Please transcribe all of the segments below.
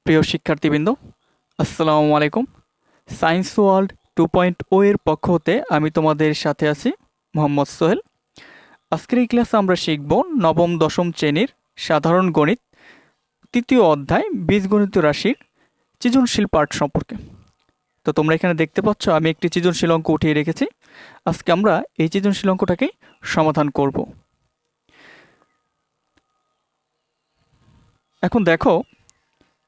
প্রিয় শিক্ষার্থীবৃন্দ, আসসালামু আলাইকুম। সায়েন্স ওয়ার্ল্ড 2.0 এর পক্ষ হতে আমি তোমাদের সাথে আছি মোহাম্মদ সোহেল। আজকের এই ক্লাসে আমরা শিখব নবম দশম শ্রেণীর সাধারণ গণিত তৃতীয় অধ্যায় বীজগণিত রাশির সৃজনশীল পাঠ সম্পর্কে। তো তোমরা এখানে দেখতে পাচ্ছ আমি একটি সৃজনশীল অঙ্ক উঠিয়ে রেখেছি। আজকে আমরা এই সৃজনশীল অঙ্কটাকেই সমাধান করব। এখন দেখো,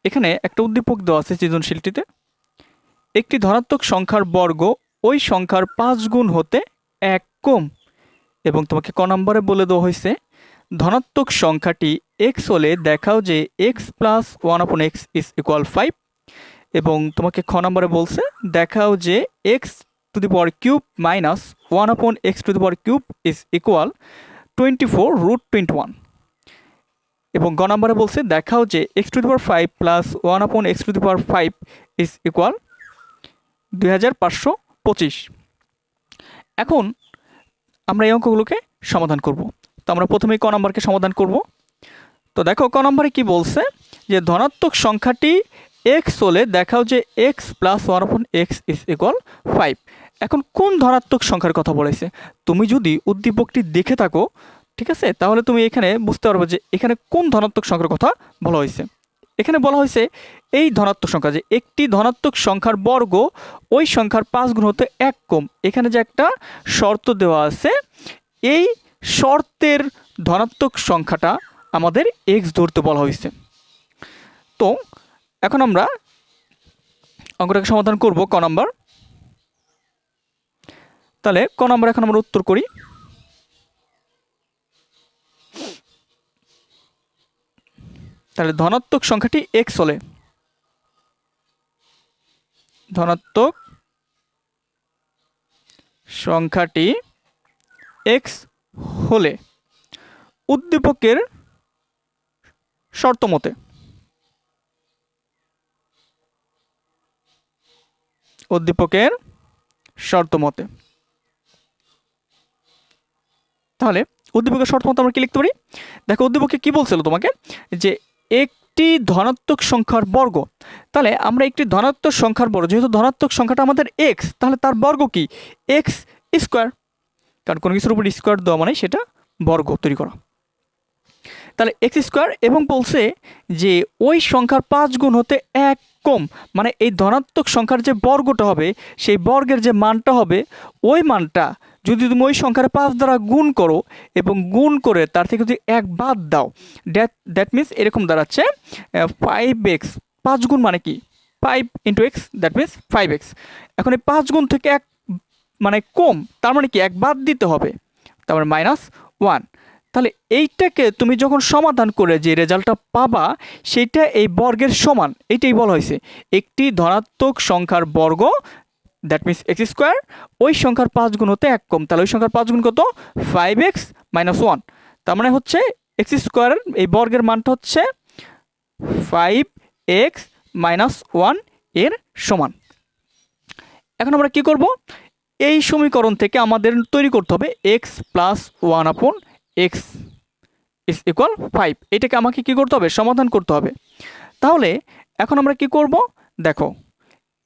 এখানে একটা উদ্দীপক দেওয়া আছে সৃজনশীলটিতে। একটি ধনাত্মক সংখ্যার বর্গ ওই সংখ্যার 5 গুণ হতে 1 কম, এবং তোমাকে ক নম্বরে বলে দেওয়া হয়েছে ধনাত্মক সংখ্যাটি x হলে দেখাও যে x plus 1/x is equal 5, এবং তোমাকে খ নম্বরে বলছে দেখাও যে x to the power cube minus 1/x to the power cube is equal 24√21, এবং গ নম্বরে বলছে দেখাও যে x to the power 5 plus 1/x to the power 5 is equal 2525। এখন আমরা এই অঙ্কগুলোকে সমাধান করব। তো আমরা প্রথমেই ক নম্বরকে সমাধান করব। তো দেখো ক নম্বরে কি বলছে যে ধনাত্মক সংখ্যাটি x হলে দেখাও যে x plus 1/x is equal 5। এখন কোন ধনাত্মক সংখ্যার কথা বলেছে? তুমি যদি উদ্দীপকটি দেখে থাকো, ঠিক আছে, তাহলে তুমি এখানে বুঝতে পারবে যে এখানে কোন ধনাত্মক সংখ্যার কথা বলা হয়েছে। এখানে বলা হয়েছে এই ধনাত্মক সংখ্যা, যে একটি ধনাত্মক সংখ্যার বর্গ ওই সংখ্যার 5 গুণ হতে 1 কম। এখানে যে একটা শর্ত দেওয়া আছে, এই শর্তের ধনাত্মক সংখ্যাটা আমাদের x ধরতে বলা হয়েছে। তো এখন আমরা অঙ্কটাকে সমাধান করব ক নম্বর। তাহলে ক নম্বর এখন আমরা উত্তর করি। তাহলে ধনাত্মক সংখ্যাটি x হলে, ধনাত্মক সংখ্যাটি x হলে উদ্দীপকের শর্ত মতে, উদ্দীপকের শর্ত মতে, তাহলে উদ্দীপকের শর্ত মতে আমরা কি লিখতে পারি? দেখো উদ্দীপকে কি বলছিল তোমাকে, যে একটি ধনাত্মক সংখ্যার বর্গ। তাহলে আমরা একটি ধনাত্মক সংখ্যার বর্গ, যেহেতু ধনাত্মক সংখ্যাটা আমাদের x, তাহলে তার বর্গ কি x স্কোয়ার, কারণ কোনো কিছুর উপর স্কোয়ার দেওয়া মানে সেটা বর্গ তৈরি করা। তাহলে x স্কোয়ার, এবং বলছে যে ওই সংখ্যার 5 গুণ হতে 1 কম, মানে এই ধনাত্মক সংখ্যার যে বর্গটা হবে সেই বর্গের যে মানটা হবে ওই মানটা যদি তুমি ওই সংখ্যার 5 দ্বারা গুণ করো এবং গুণ করে তার থেকে যদি 1 বাদ দাও, দ্যাট মিনস এরকম দাঁড়াচ্ছে 5x। 5 গুণ মানে কি 5 into x, that means 5x। এখন এই 5 গুণ থেকে 1 মানে কম, তার মানে কি 1 বাদ দিতে হবে, তারপরে -1। তাহলে এইটাকে তুমি যখন সমাধান করে যে রেজাল্টটা পাবা সেইটা এই বর্গের সমান, এইটাই বলা হয়েছে একটি ধনাত্মক সংখ্যার বর্গ, দ্যাট মিনস x স্কোয়ার, ওই সংখ্যার 5 গুণ হতে 1 কম। তাহলে ওই সংখ্যার 5 গুণ কত? 5x - 1। তার মানে হচ্ছে x স্কোয়ার এই বর্গের মানটা হচ্ছে 5x - 1 এর সমান। এখন আমরা কি করব? এই সমীকরণ থেকে আমাদের তৈরি করতে হবে x plus 1/x is equal 5। এটাকে আমাকে কি করতে হবে? সমাধান করতে হবে। তাহলে এখন আমরা কি করব? দেখো,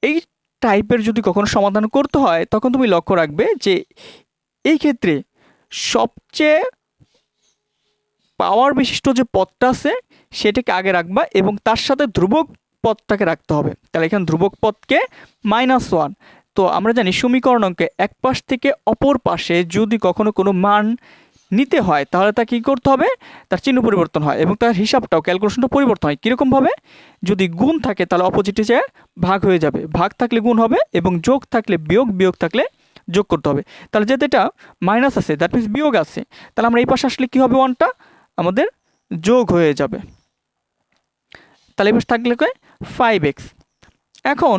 এই টাইপের যদি কখনো সমাধান করতে হয় তখন তুমি লক্ষ্য রাখবে যে এই ক্ষেত্রে সবচেয়ে পাওয়ার বিশিষ্ট যে পদটা আছে সেটাকে আগে রাখবা, এবং তার সাথে ধ্রুবক পদটাকে রাখতে হবে। তাহলে এখানে ধ্রুবক পদকে -1। তো আমরা জানি সমীকরণ অঙ্কে এক পাশ থেকে অপর পাশে যদি কখনো কোনো মান নিতে হয় তাহলে তা কী করতে হবে? তার চিহ্ন পরিবর্তন হয় এবং তার হিসাবটাও, ক্যালকুলেশনটা পরিবর্তন হয়। কীরকমভাবে? যদি গুণ থাকে তাহলে অপোজিটে যে ভাগ হয়ে যাবে, ভাগ থাকলে গুণ হবে, এবং যোগ থাকলে বিয়োগ, বিয়োগ থাকলে যোগ করতে হবে। তাহলে যেহেতু এটা মাইনাস আছে, দ্যাট মিনস বিয়োগ আছে, তাহলে আমরা এই পাশে আসলে কী হবে? 1টা আমাদের যোগ হয়ে যাবে। তাহলে এই পাশে থাকলে 5x। এখন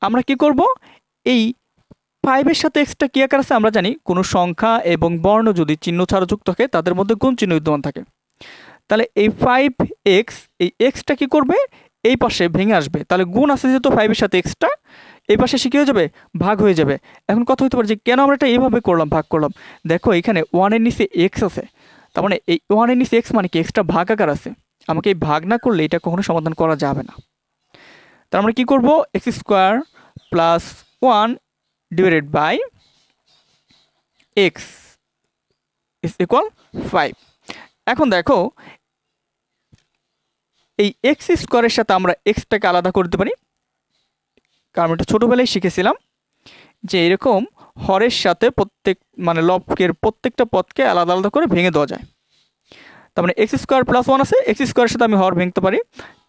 আমরা কি করব? এই 5-এর সাথে এক্সটা কী আকার আছে আমরা জানি, কোনো সংখ্যা এবং বর্ণ যদি চিহ্ন ছাড়া যুক্ত থাকে তাদের মধ্যে গুণ চিহ্ন বিদ্যমান থাকে। তাহলে এই 5x, এই এক্সটা কী করবে? এই পাশে ভেঙে আসবে। তাহলে গুণ আছে যেহেতু 5-এর সাথে এক্সটা, এই পাশে সে কী হয়ে যাবে? ভাগ হয়ে যাবে। এখন কথা হতে পারে যে কেন আমরা এটা এইভাবে করলাম, ভাগ করলাম? দেখো এখানে 1-এর নিচে এক্স আছে, তার মানে এই 1-এর নিচে এক্স মানে কি এক্সটা ভাগ আকার আছে। আমাকে এই ভাগ না করলে এটা কখনো সমাধান করা যাবে না। তাহলে আমরা কী করবো, x square plus 1 divided by x is equal 5। এখন দেখো এই এক্স স্কোয়ারের সাথে আমরা এক্সটাকে আলাদা করতে পারি, কারণ এটা ছোটোবেলায় শিখেছিলাম যে এরকম হরের সাথে মানে লবকের প্রত্যেকটা পদকে আলাদা আলাদা করে ভেঙে দেওয়া যায়। তার মানে এক্স স্কোয়ার প্লাস 1 আছে, এক্স স্কোয়ারের সাথে আমি হর ভেঙতে পারি,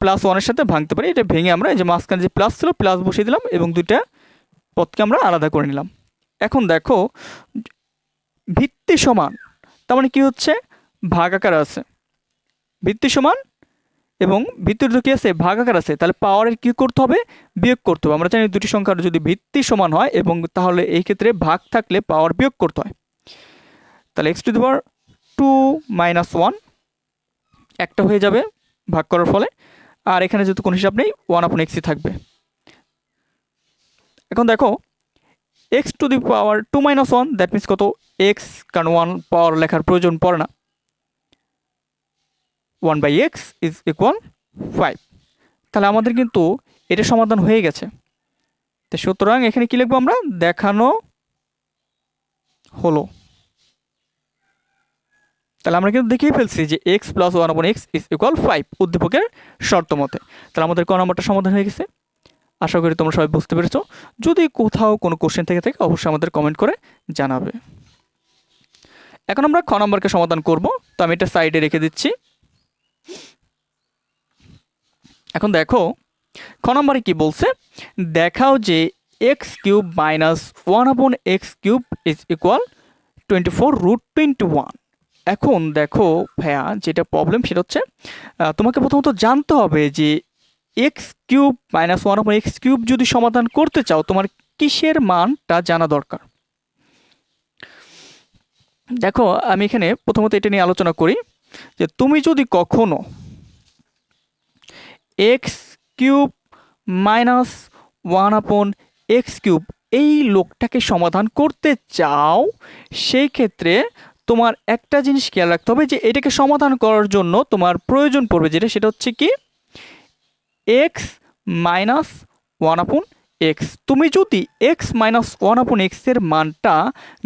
প্লাস 1-এর সাথে ভাঙতে পারি। এটা ভেঙে আমরা এই যে মাঝখানে যে প্লাস ছিল প্লাস বসিয়ে দিলাম এবং দুইটা পদকে আমরা আলাদা করে নিলাম। এখন দেখো ভিত্তি সমান, তার মানে কী হচ্ছে, ভাগাকার আছে, ভিত্তি সমান এবং ভিত্তির কী আছে, ভাগাকার আছে, তাহলে পাওয়ারের কী করতে হবে, বিয়োগ করতে হবে। আমরা জানি দুটি সংখ্যার যদি ভিত্তি সমান হয় এবং তাহলে এই ক্ষেত্রে ভাগ থাকলে পাওয়ার বিয়োগ করতে হয়। তাহলে x টু দি পাওয়ার 2 - 1 একটা হয়ে যাবে ভাগ করার ফলে, আর এখানে যেহেতু কোনো হিসাব নেই 1/x থাকবে। এখন দেখো x to the power 2 - 1 that means কত, x, কারণ 1 পাওয়ার লেখার প্রয়োজন পড়ে না, 1/x ইজ ইকুয়াল 5। তাহলে আমাদের কিন্তু এটা সমাধান হয়ে গেছে। তো সুতরাং এখানে কি লিখবো আমরা, দেখানো হলো। তাহলে আমরা কিন্তু দেখিয়ে ফেলছি যে x plus 1/x is equal 5 উদ্দীপকের শর্ত মতে। তাহলে আমাদের ক নম্বরটা সমাধান হয়ে গেছে। আশা করি তোমরা সবাই বুঝতে পেরেছো। যদি কোথাও কোনো কোশ্চেন থেকে থাকে অবশ্যই আমাদের কমেন্ট করে জানাবে। এখন আমরা খ নম্বরকে সমাধান করব, তো আমি এটা সাইডে রেখে দিচ্ছি। এখন দেখো খ নম্বরে কি বলছে, দেখাও যে x³ - 1/x³ ইজ ইকুয়াল 24√21। এখন দেখো ভাইয়া যেটা প্রবলেম সেটা হচ্ছে তোমাকে প্রথমত জানতে হবে যে x³ - 1/x³ যদি সমাধান করতে চাও তোমার কিসের মানটা জানা দরকার। দেখো আমি এখানে প্রথমত এটা নিয়ে আলোচনা করি যে তুমি যদি কখনো x³ - 1/x³ এই লোকটাকে সমাধান করতে চাও, সেই ক্ষেত্রে তোমার একটা জিনিস খেয়াল রাখতে হবে যে এটাকে সমাধান করার জন্য তোমার প্রয়োজন পড়বে যেটা, সেটা হচ্ছে কি x - 1/x। তুমি যদি x - 1/x এর মানটা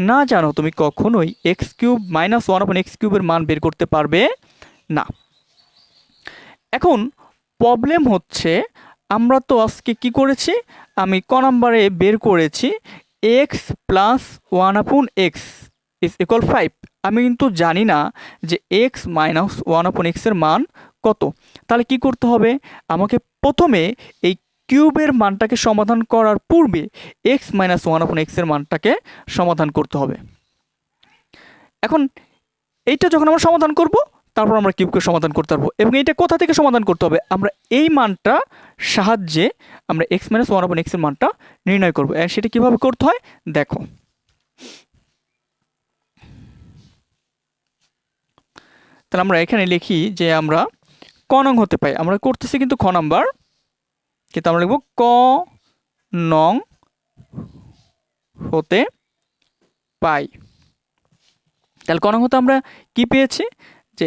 না জানো তুমি কখনোই x³ - 1/x³ এর মান বের করতে পারবে না। এখন প্রবলেম হচ্ছে আমরা তো আজকে কি করেছি, আমি ক নম্বরে বের করেছি x plus 1/x is equal 5। আমি কিন্তু জানি না যে x - 1/x এর মান কত। তাহলে কি করতে হবে, আমাকে প্রথমে এই কিউবের মানটাকে সমাধান করার পূর্বে x - 1/x এর মানটাকে সমাধান করতে হবে। এখন এইটা যখন আমরা সমাধান করব তারপর আমরা কিউবকে সমাধান করতে পারবো। এবং এইটা কোথা থেকে সমাধান করতে হবে, আমরা এই মানটা সাহায্যে আমরা x - 1/x এর মানটা নির্ণয় করবো। আর সেটা কিভাবে করতে হয় দেখো। তাহলে আমরা এখানে লিখি যে আমরা ক নং হতে পাই, আমরা করতেছি কিন্তু খ নাম্বার, কিন্তু আমরা লিখব ক নং হতে পাই। তাহলে ক নং হতে আমরা কি পেয়েছি যে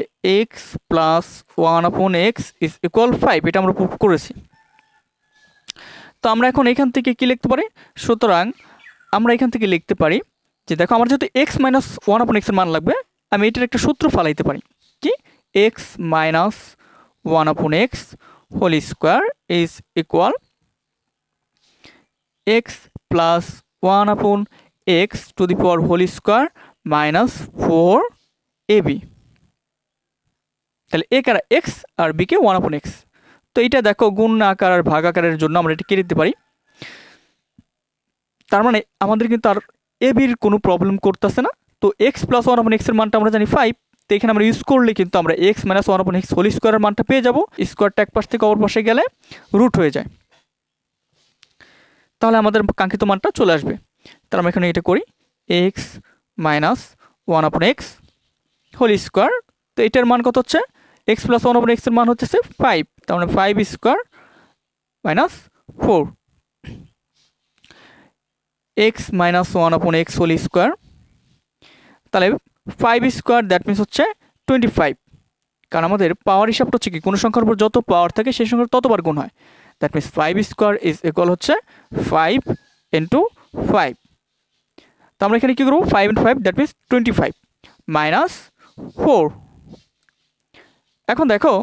x plus 1/x is equal 5, এটা আমরা প্রুভ করেছি। তো আমরা এখন এখান থেকে কি লিখতে পারি, সুতরাং আমরা এখান থেকে লিখতে পারি যে দেখো আমার যেহেতু x - 1/x এর মান লাগবে, আমি এটার একটা সূত্র ফালাইতে পারি কি x - 1/x whole square is equal x plus 1/x to the power whole square minus 4ab। তাহলে a কারা x আর b কে 1/x। তো এটা দেখো গুণ আকার আর ভাগ আকারের জন্য আমরা এটা কেটে দিতে পারি। তার মানে আমাদের কিন্তু আর এবির কোনো প্রবলেম করতেছে না। তো x প্লাস 1/x এর মানটা আমরা জানি 5, তো এখানে আমরা ইউজ করলে কিন্তু আমরা x - 1/x হোল স্কোয়ারের মানটা পেয়ে যাব। স্কোয়ারটা এক পাশ থেকে অপর পাশে গেলে রুট হয়ে যায়, তাহলে আমাদের কাঙ্ক্ষিত মানটা চলে আসবে। তাহলে আমরা এখানে এটা করি x - 1/x হোল স্কোয়ার। তো এটার মান কত হচ্ছে, x প্লাস 1/x এর মান হচ্ছে 5, তার মানে 5 square minus 4 x - 1/x whole square. তাহলে 5 স্কোয়ার দ্যাট মিনস হচ্ছে 25, কারণ আমাদের পাওয়ার হিসাবটা হচ্ছে কি কোনো সংখ্যার উপর যত পাওয়ার থাকে সেই সংখ্যার ততবার গুণ হয়। That means 5 square is equal হচ্ছে 5 ইন্টু 5। তো আমরা এখানে কী করবো, 5 ইন্টু 5 দ্যাট মিনস 25 মাইনাস 4। এখন দেখো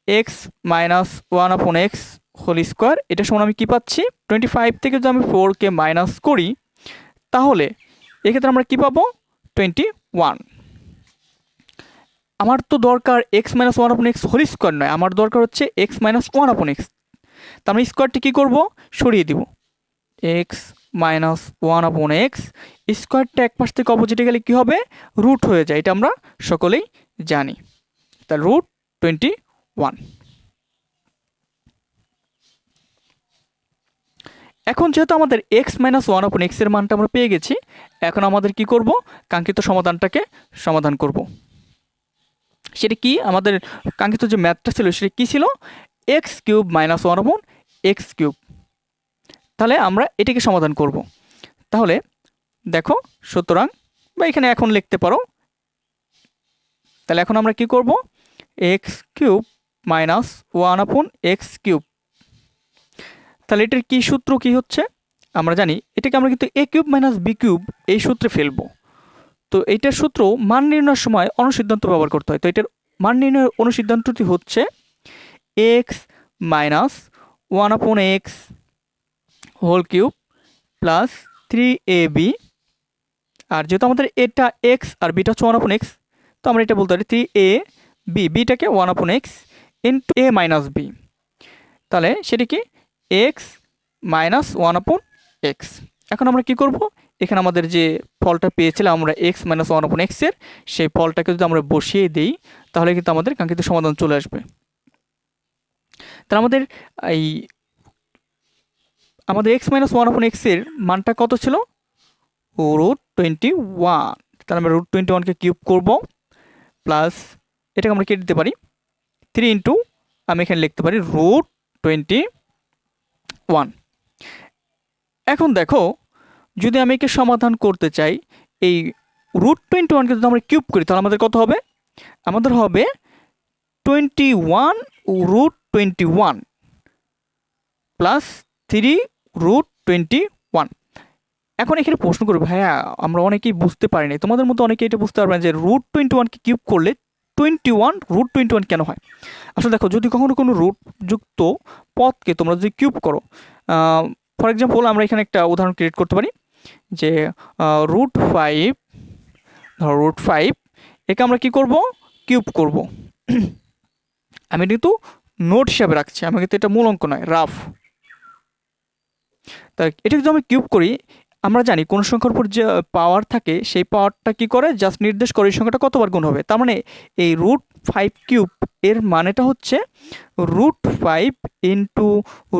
x minus 1/x whole square এটা সমান আমি কী পাচ্ছি, 25 থেকে যদি আমি 4কে মাইনাস করি তাহলে এক্ষেত্রে আমরা কী পাবো, 21। আমার তো দরকার x minus 1/x whole square নয়, আমার দরকার হচ্ছে এক্স মাইনাস 1/x। তো আমরা স্কোয়ারটি কী করবো, সরিয়ে দিব, এক্স মাইনাস 1/x স্কোয়ারটা এক পাশ থেকে অপোজিটে গেলে কী হবে, রুট হয়ে যায়, এটা আমরা সকলেই জানি। তা রুট 21। এখন যেহেতু আমাদের এক্স মাইনাস 1/x এর মানটা আমরা পেয়ে গেছি, এখন আমাদের কি করব, কাঙ্ক্ষিত সমাধানটাকে সমাধান করব। সেটা কি, আমাদের কাঙ্ক্ষিত যে ম্যাথটা ছিল সেটা কী ছিল, x cube minus 1/x cube. তাহলে আমরা এটিকে সমাধান করব। তাহলে দেখো, সুতরাং বা এখানে এখন লিখতে পারো, তাহলে এখন আমরা কি করব, x cube minus 1/x cube. তাহলে এটার কি সূত্র কি হচ্ছে, আমরা জানি এটাকে আমরা কিন্তু এ কিউব মাইনাস বি কিউব এই সূত্রে ফেলবো। তো এইটার সূত্র মান নির্ণয়ের সময় অনুসিদ্ধান্ত ব্যবহার করতে হয়। তো এটার মান নির্ণয়ের অনুসিদ্ধান্তটি হচ্ছে x minus 1/x whole cube plus 3ab। আর যেহেতু আমাদের এটা এক্স আর বিটা হচ্ছে 1/x, তো আমরা এটা বলতে পারি 3ab, বিটাকে 1/x into a minus b. তাহলে সেটি কি, এক্স মাইনাস 1/x। এখন আমরা কি করব, এখানে আমাদের যে ফলটা পেয়েছিলাম আমরা এক্স মাইনাস 1/x এর, সেই ফলটাকে যদি আমরা বসিয়ে দিই তাহলে কিন্তু আমাদের কাঙ্ক্ষিত সমাধান চলে আসবে। তাহলে আমাদের এক্স মাইনাস 1/x এর মানটা কত ছিল, রুট 21। তাহলে আমরা রুট 21কে কিউব করব, প্লাস এটাকে আমরা কেটে দিতে পারি 3 ইন্টু, আমি এখানে লিখতে পারি রুট 21। এখন দেখো, যদি আমি একে সমাধান করতে চাই, এই রুট 21কে যদি আমরা কিউব করি তাহলে আমাদের কত হবে, আমাদের হবে 21 রুট 21 প্লাস 3 রুট 21। এখন এখানে প্রশ্ন করবো, ভাইয়া আমরা অনেকেই বুঝতে পারিনি, তোমাদের মতো অনেকেই এটা বুঝতে পারবে না যে রুট 21কে কিউব করলে 21 রুট 21 কেন হয়। আসলে দেখো, যদি কখনো কোনো রুট যুক্ত পদকে তোমরা যদি কিউব করো, ফর এক্সাম্পল আমরা এখানে একটা উদাহরণ ক্রিয়েট করতে পারি যে রুট 5, ধরো রুট 5 একে আমরা কি করব, কিউব করব। আমি কিন্তু নোট হিসাবে রাখছি, আমি কিন্তু এটা মূল অঙ্ক নয়, রাফ। তা এটা যদি আমি কিউব করি, আমরা জানি কোন সংখ্যার উপর যে পাওয়ার থাকে সেই পাওয়ারটা কি করে, জাস্ট নির্দেশ করে এই সংখ্যাটা কতবার গুণ হবে। তার মানে এই রুট 5 কিউব এর মানেটা হচ্ছে root 5 into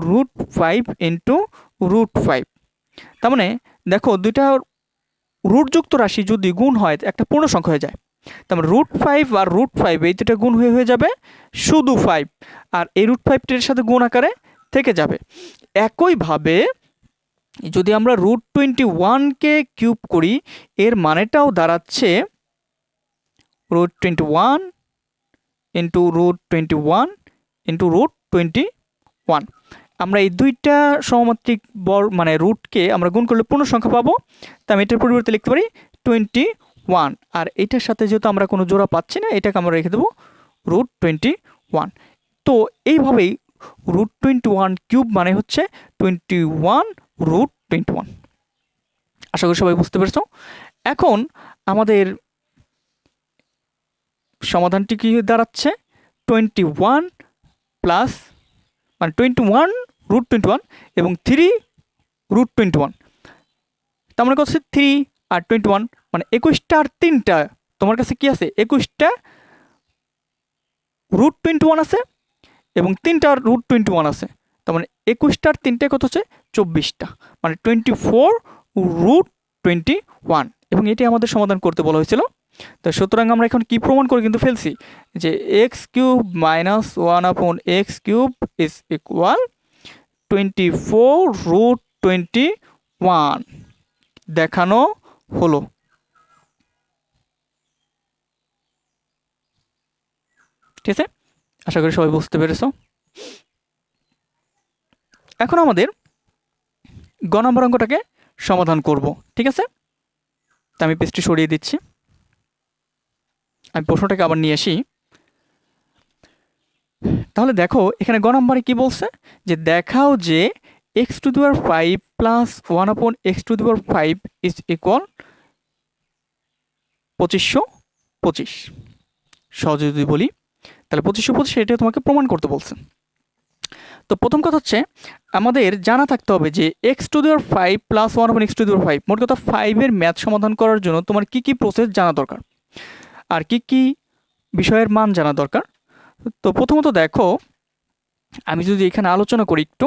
root 5 into root 5। তার মানে দেখো, দুইটা রুটযুক্ত রাশি যদি গুণ হয় একটা পূর্ণ সংখ্যা হয়ে যায়। তার মানে রুট 5 আর রুট 5 এই দুটা গুণ হয়ে যাবে শুধু 5, আর এই রুট 5টির সাথে গুণ আকারে থেকে যাবে। একইভাবে যদি আমরা রুট 21কে কিউব করি, এর মানেটাও দাঁড়াচ্ছে root 21 into root 21 into root 21। আমরা এই দুইটা সমমাত্রিক মানে রুটকে আমরা গুণ করলে পূর্ণ সংখ্যা পাবো। তা আমি এটার পরিবর্তে লিখতে পারি 21, আর এটার সাথে যেহেতু আমরা কোনো জোড়া পাচ্ছি না, এটাকে আমরা রেখে দেবো রুট 21। তো এইভাবেই রুট 21 কিউব মানে হচ্ছে 21 রুট 21। আশা করি সবাই বুঝতে পেরেছো। এখন আমাদের সমাধানটি কি দাঁড়াচ্ছে, 21 প্লাস মানে 21 রুট 21 এবং 3 রুট 21। তার মানে কত হচ্ছে 3 আর 21, মানে 21টা আর 3টা তোমার কাছে কি আছে, 21টা রুট 21 আছে এবং 3টা রুট 21 আছে। তার মানে 21টা আর 3টা কত হচ্ছে 24টা, মানে 24 রুট 21। এবং এটি আমাদের সমাধান করতে বলা হয়েছিল। তো সুতরাং আমরা এখন কি প্রমাণ করে কিন্তু ফেলছি যে x cube minus 1/x cube is equal 24 root 21 দেখানো হলো। ঠিক আছে, আশা করি সবাই বুঝতে পেরেছো। এখন আমাদের গ নম্বর অঙ্কটাকে সমাধান করব, ঠিক আছে? তা আমি পেজটি সরিয়ে দিচ্ছি, আমি প্রশ্নটাকে আবার নিয়ে আসি। তাহলে দেখো এখানে গ নম্বরে কি বলছে, যে দেখাও যে x to the power 5 plus 1/x to the power 5 is equal 2525। সহজে যদি বলি তাহলে 2525 এটা তোমাকে প্রমাণ করতে বলছে। তো প্রথম কথা হচ্ছে আমাদের জানা থাকতে হবে যে x to the power 5 plus 1/x to the power 5, মোট কথা 5-এর ম্যাথ সমাধান করার জন্য তোমার কি কি প্রসেস জানা দরকার আর কি কি বিষয়ের মান জানা দরকার। তো প্রথমত দেখো আমি যদি এখানে আলোচনা করি একটু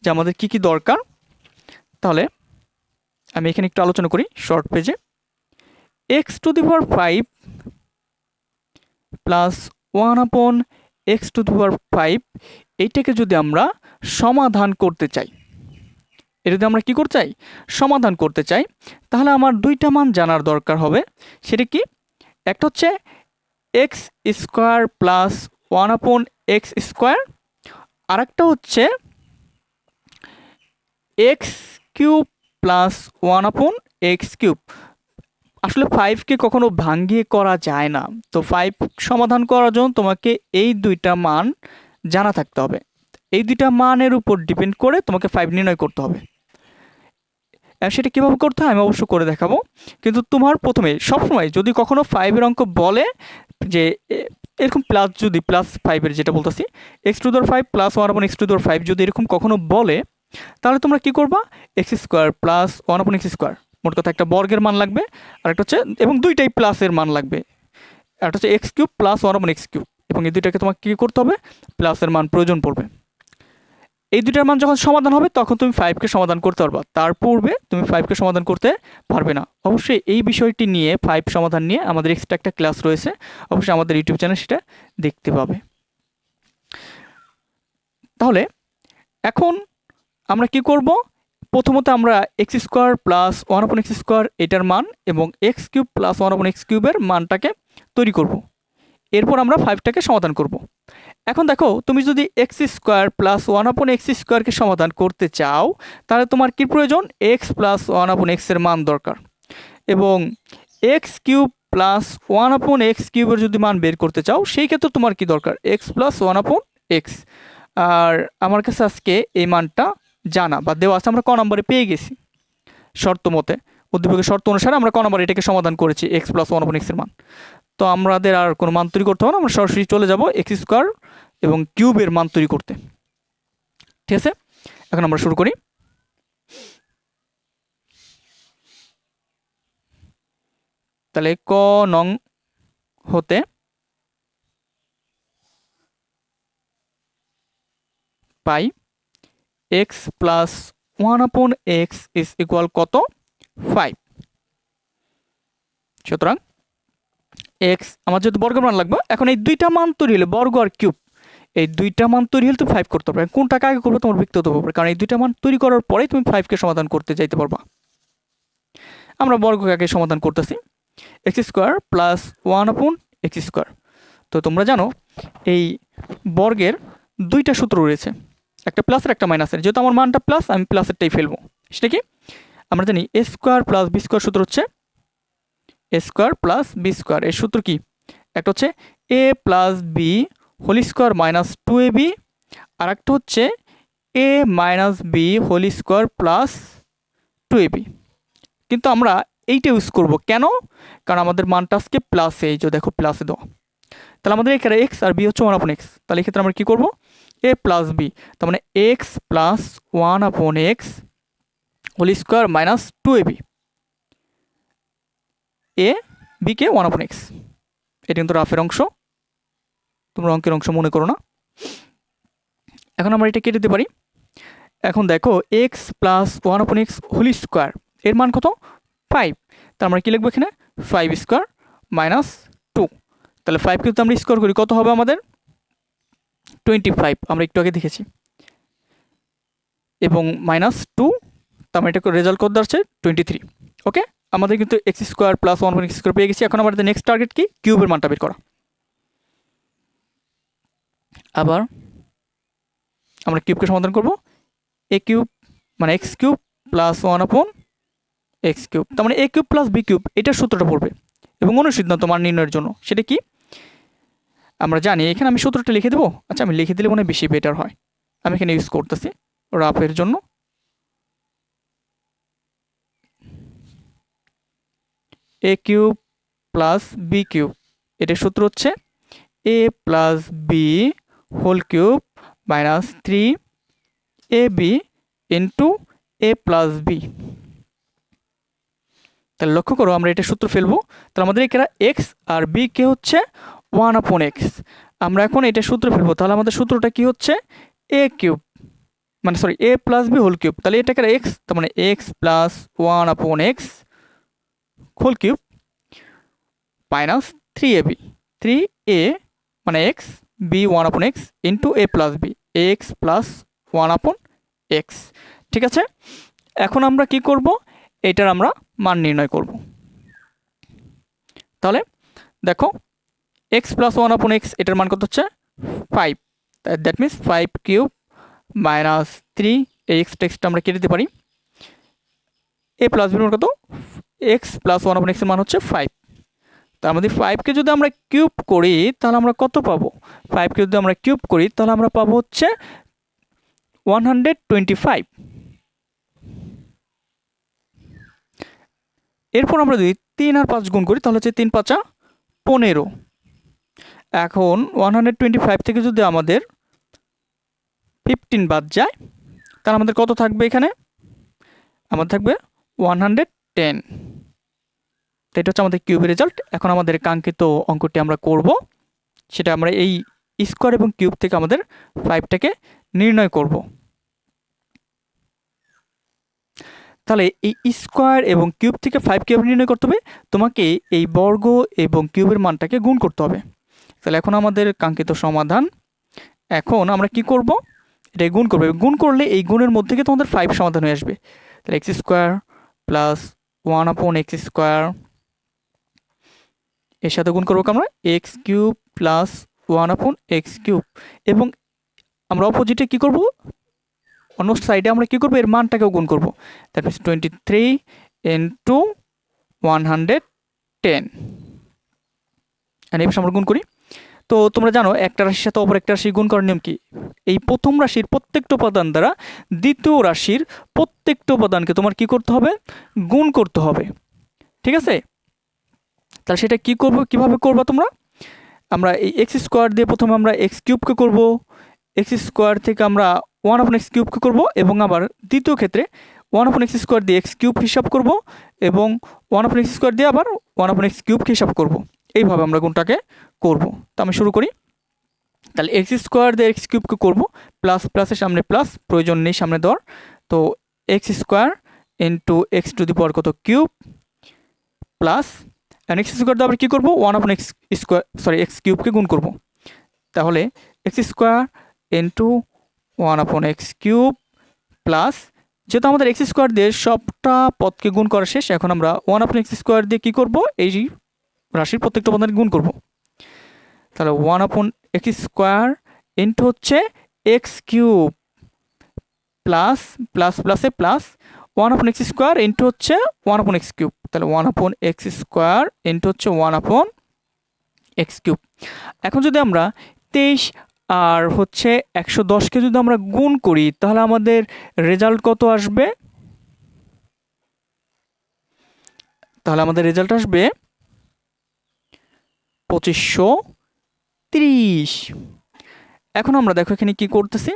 যে আমাদের কি কি দরকার, তাহলে আমি এখানে একটু আলোচনা করি শর্ট পেজে। x to the power 5 plus 1/x to the power 5 এইটাকে যদি আমরা সমাধান করতে চাই, এটা যদি আমরা কি করতে চাই, সমাধান করতে চাই, তাহলে আমার দুইটা মান জানার দরকার হবে। সেটা কি, একটা হচ্ছে x square plus 1/x square, আর একটা হচ্ছে x cube plus 1/x cube. আসলে 5কে কখনো ভাঙিয়ে করা যায় না, তো 5 সমাধান করার জন্য তোমাকে এই দুইটা মান জানা থাকতে হবে। এই দুইটা মানের উপর ডিপেন্ড করে তোমাকে 5 নির্ণয় করতে হবে। সেটা কীভাবে করতে হয় আমি অবশ্য করে দেখাবো, কিন্তু তোমার প্রথমে সবসময় যদি কখনো 5-এর অঙ্ক বলে যে এরকম প্লাস, যদি প্লাস 5-এর যেটা বলতেছি x to the power 5 plus 1/x to the power 5 যদি এরকম কখনো বলে, তাহলে তোমরা কি করবা, x square plus 1/x square, মোট কথা একটা বর্গের মান লাগবে, আর একটা হচ্ছে এবং দুইটাই প্লাসের মান লাগবে, একটা হচ্ছে x cube plus 1/x cube, এবং এই দুইটাকে তোমাকে কী করতে হবে, প্লাসের মান প্রয়োজন পড়বে। এই দুইটার মান যখন সমাধান হবে তখন তুমি 5কে সমাধান করতে পারবা, তার পূর্বে তুমি 5কে সমাধান করতে পারবে না। অবশ্যই এই বিষয়টি নিয়ে 5 সমাধান নিয়ে আমাদের এক্সট্রা একটা ক্লাস রয়েছে, অবশ্যই আমাদের ইউটিউব চ্যানেল সেটা দেখতে পাবে। তাহলে এখন আমরা কি করব, প্রথমত আমরা x square plus 1/x square এটার মান এবং x কিউব প্লাস 1/x কিউবের মানটাকে তৈরি করব, এরপর আমরা 5টাকে সমাধান করব। এখন দেখো তুমি যদি x স্কোয়ার প্লাস 1/x স্কোয়ারকে সমাধান করতে চাও, তাহলে তোমার কি প্রয়োজন, x প্লাস 1/x এর মান দরকার, এবং x কিউব প্লাস 1/x কিউবের যদি মান বের করতে চাও সেই ক্ষেত্রে তোমার কি দরকার, x প্লাস 1/x। আর আমার কাছে আজকে এই মানটা জানা বা দেওয়া আছে, আমরা ক নম্বরে পেয়ে গেছি শর্ত মতে, উদ্দীপকের শর্ত অনুসারে আমরা ক নম্বরে এটাকে সমাধান করেছি x প্লাস 1/x এর মান। তো আমাদের আর কোনো মান তৈরি করতে হবে না, আমরা সরাসরি চলে যাব x স্কোয়ার এবং কিউবের মান তৈরি করতে। ঠিক আছে, এখন আমরা শুরু করি। তাহলে ক নং হতে পাই x plus 1/x is equal কত, 5। সুতরাং x আমার যেহেতু বর্গের মান লাগবে, এখন এই দুইটা মান তৈরি হলে বর্গ আর কিউব, এই দুইটা মান তৈরি হলে তুমি 5 করতে পারবে। কোনটাকে আগে করবে তোমার ব্যক্তিগত ব্যাপার, কারণ এই দুইটা মান তৈরি করার পরেই তুমি 5কে সমাধান করতে যাইতে পারবা। আমরা বর্গকে আগে সমাধান করতেছি, x square plus 1/x square. তো তোমরা জানো এই বর্গের দুইটা সূত্র রয়েছে, একটা প্লাসের একটা মাইনাসের, যেহেতু আমার মানটা প্লাস আমি প্লাসেরটাই ফেলবো। সেটা কি, আমরা জানি a square plus b square সূত্র হচ্ছে a square plus b square. এর সূত্র কি, একটা হচ্ছে a plus b whole square minus 2ab, আর একটা হচ্ছে a minus b whole square plus 2ab। কিন্তু আমরা এইটা ইউজ করব কেন, কারণ আমাদের মানটা আজকে প্লাসে, এই যে দেখো প্লাসে দেওয়া, তাহলে আমাদের এখানে x আর b হচ্ছে 1/x, তাহলে এক্ষেত্রে আমরা কী করবো, a প্লাস b, তার মানে x plus 1/x whole square minus 2ab, a b কে 1/x। এটা কিন্তু রাফের অংশ, তোমরা অঙ্কের অংশ মনে করো না। এখন আমরা এটা কেটে দিতে পারি। এখন দেখো x plus 1/x whole square এর মান কত, 5, তার আমরা কী লিখবো এখানে, 5 স্কোয়ার মাইনাস 2, তাহলে 5 কিন্তু আমরা স্কোয়ার করি কত হবে আমাদের, 25, আমরা একটু আগে দেখেছি, এবং মাইনাস 2, তার মানে এটা রেজাল্ট কত আসছে 23। ওকে, আমাদের কিন্তু x square plus 1/x square পেয়ে গেছি। এখন আমাদের নেক্সট টার্গেট কি, কিউবের মানটা বের করা। আবার আমরা কিউবকে সমাধান করব, এ কিউব মানে x cube plus 1/x cube, তার মানে এ কিউব প্লাস বি কিউব, এটার সূত্রটা পড়বে। এবং অনুসিদ্ধান্ত মান নির্ণয়ের জন্য সেটা কি আমরা জানি। এখানে আমি সূত্রটা লিখে দেবো। আচ্ছা, আমি লিখে দিলে মনে হয় বেশি বেটার হয়। আমি এখানে ইউজ করতেছি রাফের জন্য। A cube plus b cube, এটার সূত্র হচ্ছে a plus b whole cube minus 3ab into a plus b. তাহলে লক্ষ্য করো, আমরা এটা সূত্র ফেলবো। তাহলে আমাদের এখানে এক্স আর বি কে হচ্ছে 1/x। আমরা এখন এটা সূত্র ফেলবো। তাহলে আমাদের সূত্রটা কি হচ্ছে এ কিউব মানে sorry a plus b whole cube. তাহলে এটাকে এক্স, তার মানে x plus 1/x whole cube minus 3ab, 3a মানে x, b 1/x into a plus b, x plus 1/x। ঠিক আছে, এখন আমরা কি করব, এটার আমরা মান নির্ণয় করব। তাহলে দেখো এক্স প্লাস 1/x এটার মান কত হচ্ছে 5, দ্যাট মিনস 5 কিউব মাইনাস 3, এই এক্সটা আমরা কেটে দিতে পারি। এ প্লাস বির মান কত, এক্স প্লাস 1/x এর মান হচ্ছে 5। তার মধ্যে 5কে যদি আমরা কিউব করি তাহলে আমরা কত পাবো, 5কে যদি আমরা কিউব করি তাহলে আমরা পাবো হচ্ছে 125। এরপর আমরা যদি 3 আর 5 গুণ করি তাহলে হচ্ছে 3 5 15। এখন 125 থেকে যদি আমাদের 15 বাদ যায় তাহলে আমাদের কত থাকবে, এখানে আমাদের থাকবে 110। তো এটা হচ্ছে আমাদের কিউবের রেজাল্ট। এখন আমাদের কাঙ্ক্ষিত অঙ্কটি আমরা করব, সেটা আমরা এই স্কোয়ার এবং কিউব থেকে আমাদের 5টাকে নির্ণয় করব। তাহলে এই স্কোয়ার এবং কিউব থেকে 5 কিভাবে নির্ণয় করতে হবে, তোমাকে এই বর্গ এবং কিউবের মানটাকে গুণ করতে হবে। তাহলে এখন আমাদের কাঙ্ক্ষিত সমাধান, এখন আমরা কি করব, এটা গুণ করবো। গুণ করলে এই গুণের মধ্যে থেকে তোমাদের 5 সমাধান হয়ে আসবে। তাহলে x square plus 1/x square, এর সাথে গুণ করবো আমরা x cube plus 1/x cube, এবং আমরা অপোজিটে কি করব, অন্য সাইডে আমরা কি করব, এর মানটাকেও গুণ করব। That means 23 into 110। আর এই আমরা গুণ করি। তো তোমরা জানো একটা রাশির সাথে অপর একটা রাশি গুণ করার নিয়ম কি, এই প্রথম রাশির প্রত্যেকটা উপাদান দ্বারা দ্বিতীয় রাশির প্রত্যেকটা উপাদানকে তোমার কি করতে হবে, গুণ করতে হবে। ঠিক আছে, তাহলে সেটা কি করব, কিভাবে করবা তোমরা, আমরা এই এক্স স্কোয়ার দিয়ে প্রথমে আমরা এক্স কিউবকে করব, এক্স স্কোয়ার থেকে আমরা 1/x কিউবকে করব, এবং আবার দ্বিতীয় ক্ষেত্রে 1/x স্কোয়ার দিয়ে এক্স কিউব হিসাব করব, এবং 1/x স্কোয়ার দিয়ে আবার 1/x কিউবকে হিসাব করব। এইভাবে আমরা গুণটাকে করব। তো আমি শুরু করি। তাহলে এক্স স্কোয়ার দিয়ে এক্স কিউবকে করব, প্লাস প্লাসের সামনে প্লাস, প্রয়োজন নেই সামনে দেওয়ার। তো x square into x to the power কত কিউব প্লাস এক্স স্কোয়ার দিয়ে আবার কী করবো, 1/x স্কোয়ার সরি এক্স কিউবকে গুণ করব। তাহলে x square into 1/x cube plus, যেহেতু আমাদের এক্স স্কোয়ার দিয়ে সবটা পদকে গুণ করা শেষ, এখন আমরা 1/x স্কোয়ার দিয়ে কী করব, এই রাশির প্রত্যেকটা পদার্থকে গুণ করব। তাহলে 1/x স্কোয়ার ইন্টু হচ্ছে এক্স কিউব প্লাস প্লাস প্লাসে প্লাস 1/x স্কোয়ার ইন্টু হচ্ছে 1/x কিউব। তাহলে 1/x স্কোয়ার ইন্টু হচ্ছে 1/x কিউব। এখন যদি আমরা 23 আর হচ্ছে 110কে যদি আমরা গুণ করি তাহলে আমাদের রেজাল্ট কত আসবে, তাহলে আমাদের রেজাল্ট আসবে 2530। এখন আমরা দেখো এখানে কি করতেছি,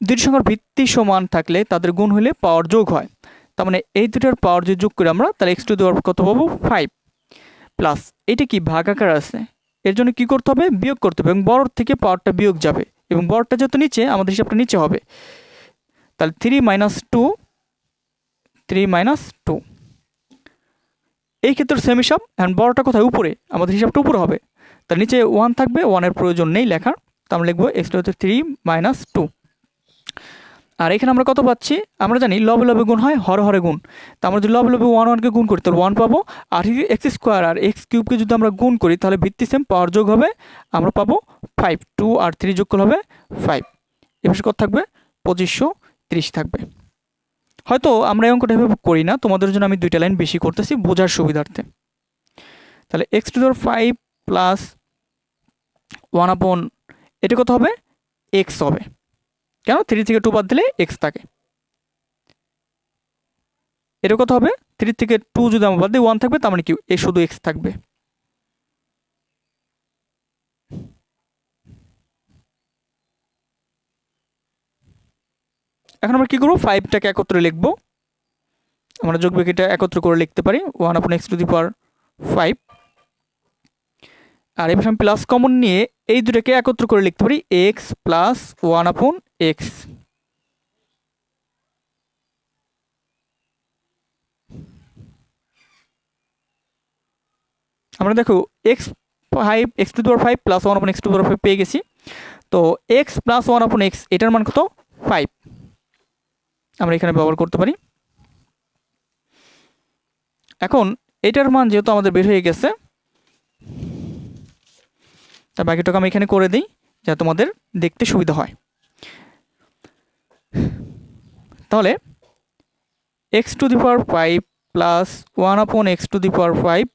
দুটি সংখ্যার ভিত্তি সমান থাকলে তাদের গুণ হলে পাওয়ার যোগ হয়। তার মানে এই দুটার পাওয়ার যদি যোগ করি আমরা, তাহলে এক্স টু দি পাওয়ার কত পাবো 5, প্লাস এটা কি ভাগাকার আছে, এর জন্য কি করতে হবে, বিয়োগ করতে হবে, এবং বড়র থেকে পাওয়ারটা বিয়োগ যাবে, এবং বড়টা যেহেতু নিচে আমাদের হিসাবটা নিচে হবে। তাহলে 3 - 2 এই ক্ষেত্রে সেম হিসাব, অ্যান্ড বড়টা কোথায় উপরে, আমাদের হিসাবটা উপরে হবে। তার নিচে 1 থাকবে, 1-এর প্রয়োজন নেই লেখার, তো আমরা লিখবো এক্স টু দি 3 - 2। আর এখানে আমরা কত পাচ্ছি, আমরা জানি লবে লবে গুণ হয়, হরে হরে গুণ। তো আমরা যদি লবে লবে 1-1কে গুণ করি তাহলে 1 পাবো, আর এক্স স্কোয়ার আর এক্স কিউবকে যদি আমরা গুণ করি তাহলে ভিত্তি সেম, পাওয়ার যোগ হবে, আমরা পাবো 5, 2 আর 3 যোগ করলে হবে 5। এবার কত থাকবে 2530। 30 থাকবে। হয়তো আমরা এই অঙ্কটা এভাবে করি না, তোমাদের জন্য আমি 2টা লাইন বেশি করতেছি বোঝার সুবিধার্থে। তাহলে x⁵ প্লাস 1 এটা কত হবে, x হবে। কেন, 3 থেকে 2 বাদ দিলে x থাকে। এটা কত হবে, 3 থেকে 2 যদি আমরা বাদ দিই 1 থাকবে, তার মানে কি এ শুধু x থাকবে। এখন আমরা কি করবো, 5টাকে একত্রে লিখবো। আমরা যোগবিয়োগটা একত্র করে লিখতে পারি 1/x⁵। আর এবার আমি প্লাস কমন নিয়ে এই দুটাকে একত্র করে লিখতে পারি x প্লাস 1/x। আমরা দেখো x5 প্লাস 1/x⁵ পেয়ে গেছি। তো x প্লাস 1/x এটার মান কত, 5 আমরা এখানে ব্যবহার করতে পারি। এখন এটার মান যেহেতু আমাদের বের হয়ে গেছে, তার বাকিটাকে আমি এখানে করে দিই যা তোমাদের দেখতে সুবিধা হয়। তাহলে x⁵ প্লাস 1/x⁵,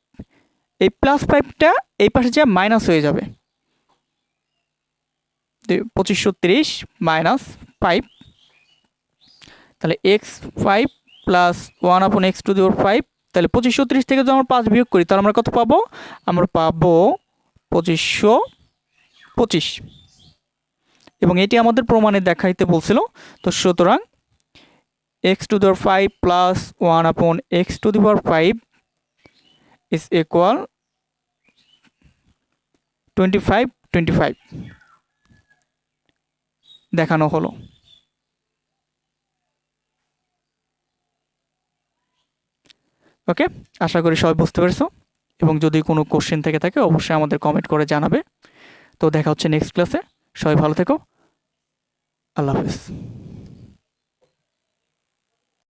এই প্লাস 5টা এই পাশে যা মাইনাস হয়ে যাবে, 2530 মাইনাস 5। তাহলে x5 প্লাস 1/x⁵, তাহলে 2530 থেকে যদি আমরা 5 বিয়োগ করি তাহলে আমরা কত পাবো, আমরা পাবো 2525। এবং এটি আমাদের প্রমাণে দেখাইতে বলছিল। তো সুতরাং x⁵ plus 1/x⁵ is equal 2525 দেখানো হলো। ওকে, আশা করি সবাই বুঝতে পেরেছো, এবং যদি কোনো কোশ্চেন থেকে থাকে অবশ্যই আমাদের কমেন্ট করে জানাবে। তো দেখা হচ্ছে নেক্সট ক্লাসে, সবাই ভালো থেকো, আল্লাহ হাফেজ।